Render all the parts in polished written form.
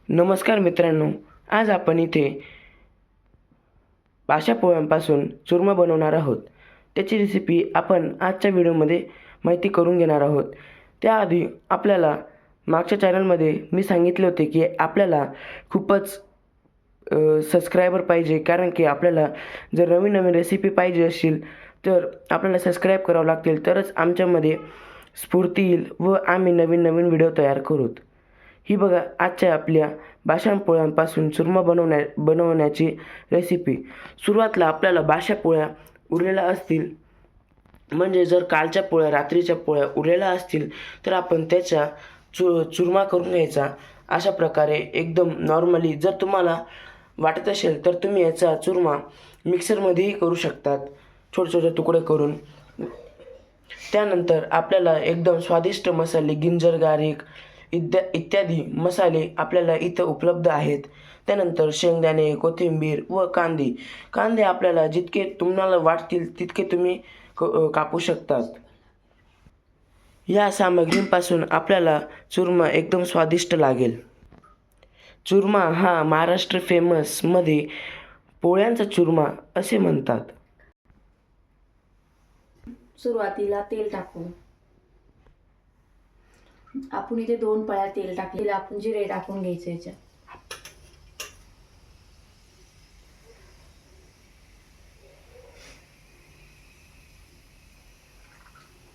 नमस्कार मित्रांनो, आज आपण इथे बाशा पोळ्यांपासून चुरमा बनवणार आहोत. त्याची रेसिपी आपण आजच्या व्हिडिओमध्ये माहिती करून घेणार आहोत. त्याआधी आपल्याला मागच्या चॅनलमध्ये मी सांगितले होते की आपल्याला खूपच सबस्क्रायबर पाहिजे, कारण की आपल्याला जर नवीन नवीन रेसिपी पाहिजे असेल तर आपल्याला सबस्क्राईब करावं लागतील, तरच आमच्यामध्ये स्फूर्ती येईल व आम्ही नवीन नवीन व्हिडिओ तयार करूत. ही बघा आजच्या आपल्या बाशा पोळ्यांपासून चुरमा बनवण्याची रेसिपी. सुरुवातीला आपल्याला बाशा पोळ्या उरलेल्या असतील, म्हणजे जर कालच्या पोळ्या रात्रीच्या पोळ्या उरलेल्या असतील तर आपण त्याचा चुरमा करून घ्यायचा. अशा प्रकारे एकदम नॉर्मली जर तुम्हाला वाटत असेल तर तुम्ही याचा चुरमा मिक्सरमध्येही करू शकतात, छोटे छोटे तुकडे करून. त्यानंतर आपल्याला एकदम स्वादिष्ट मसाले, गिंजर गार्लिक इत्यादी मसाले आपल्याला इथं उपलब्ध आहेत. त्यानंतर शेंगदाणे, कोथिंबीर व कांदे आपल्याला जितके तुम्हाला वाटतील तितके तुम्ही कापू शकतात. या सामग्रींपासून आपल्याला चुरमा एकदम स्वादिष्ट लागेल. चुरमा हा महाराष्ट्र फेमसमध्ये पोळ्यांचा चुरमा असे म्हणतात. सुरुवातीला तेल टाकू. आपण इथे 2 पळ्या तेल टाकलेले. आपण जिरे टाकून घ्यायचे याच्यात.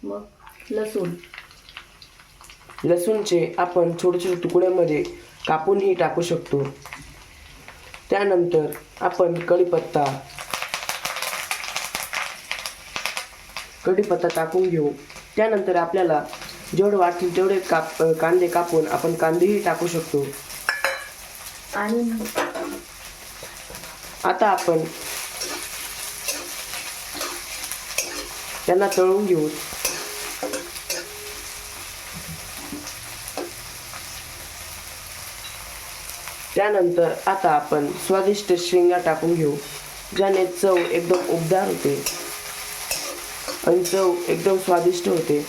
मग लसूणचे आपण छोटे छोटे तुकड्यामध्ये कापूनही टाकू शकतो. त्यानंतर आपण कढीपत्ता टाकून घेऊ. त्यानंतर आपल्याला जेवढे वाटतील तेवढे कांदे कापून आपण कांदेही टाकू शकतो. आणि आता आपण त्यांना तळून घेऊ. त्यानंतर आता आपण स्वादिष्ट शेंगा टाकून घेऊ, ज्याने चव एकदम उबदार होते आणि चव एकदम स्वादिष्ट होते.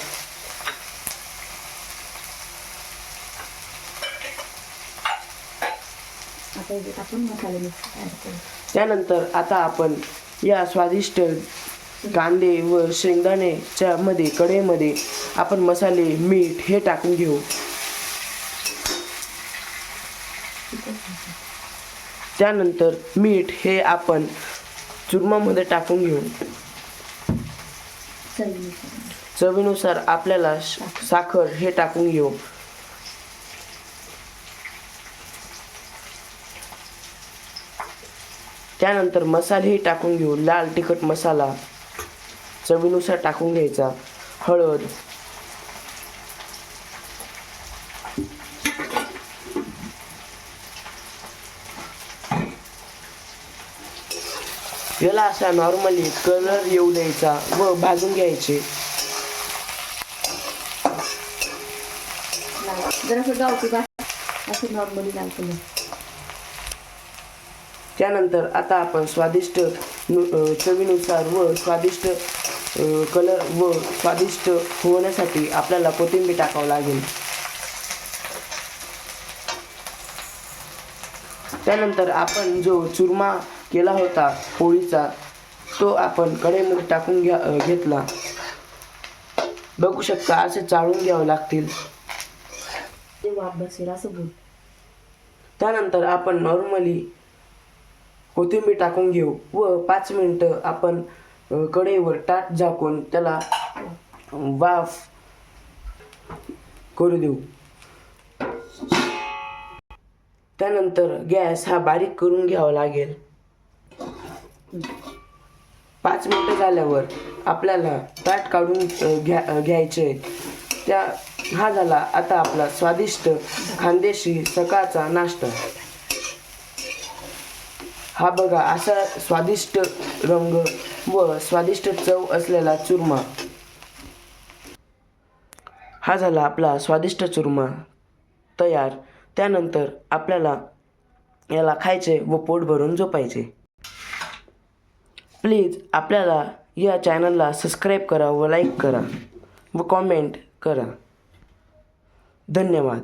त्यानंतर आता आपण या स्वादिष्ट कांदे व शेंगदाण्याच्या कढईमध्ये आपण मसाले, मीठ हे टाकून घेऊ. त्यानंतर मीठ हे आपण चुरमामध्ये टाकून घेऊ. चवीनुसार आपल्याला साखर हे टाकून घेऊ. त्यानंतर मसालेही टाकून घेऊ. लाल तिखट मसाला चवीनुसार टाकून घ्यायचा. हळद, याला असा नॉर्मली कलर येऊ द्यायचा व भाजून घ्यायचे. त्यानंतर आता आपण स्वादिष्ट चवीनुसार व स्वादिष्ट कलर व स्वादिष्ट होण्यासाठी आपल्याला कोथिंबीर टाकावं लागेल. त्यानंतर आपण जो चुरमा केला होता पोळीचा, तो आपण कढईमध्ये टाकून घेतला. बघू शकता असे चाळून घ्यावे लागतील. त्यानंतर आपण नॉर्मली कोथिंबीर टाकून घेऊ व 5 मिनिटं आपण कढईवर ताट झाकून त्याला वाफ करू देऊ. त्यानंतर गॅस हा बारीक करून घ्यावा लागेल. 5 मिनिटं झाल्यावर आपल्याला ताट काढून घ्यायचे. हा झाला आता आपला स्वादिष्ट खानदेशी सकाळचा नाश्ता. हा बघा असा स्वादिष्ट रंग व स्वादिष्ट चव असलेला चुरमा. हा झाला आपला स्वादिष्ट चुरमा तयार. त्यानंतर आपल्याला याला खायचे व पोट भरून झोपायचे. प्लीज आपल्याला या चॅनलला सबस्क्राईब करा व लाईक करा व कॉमेंट करा. धन्यवाद.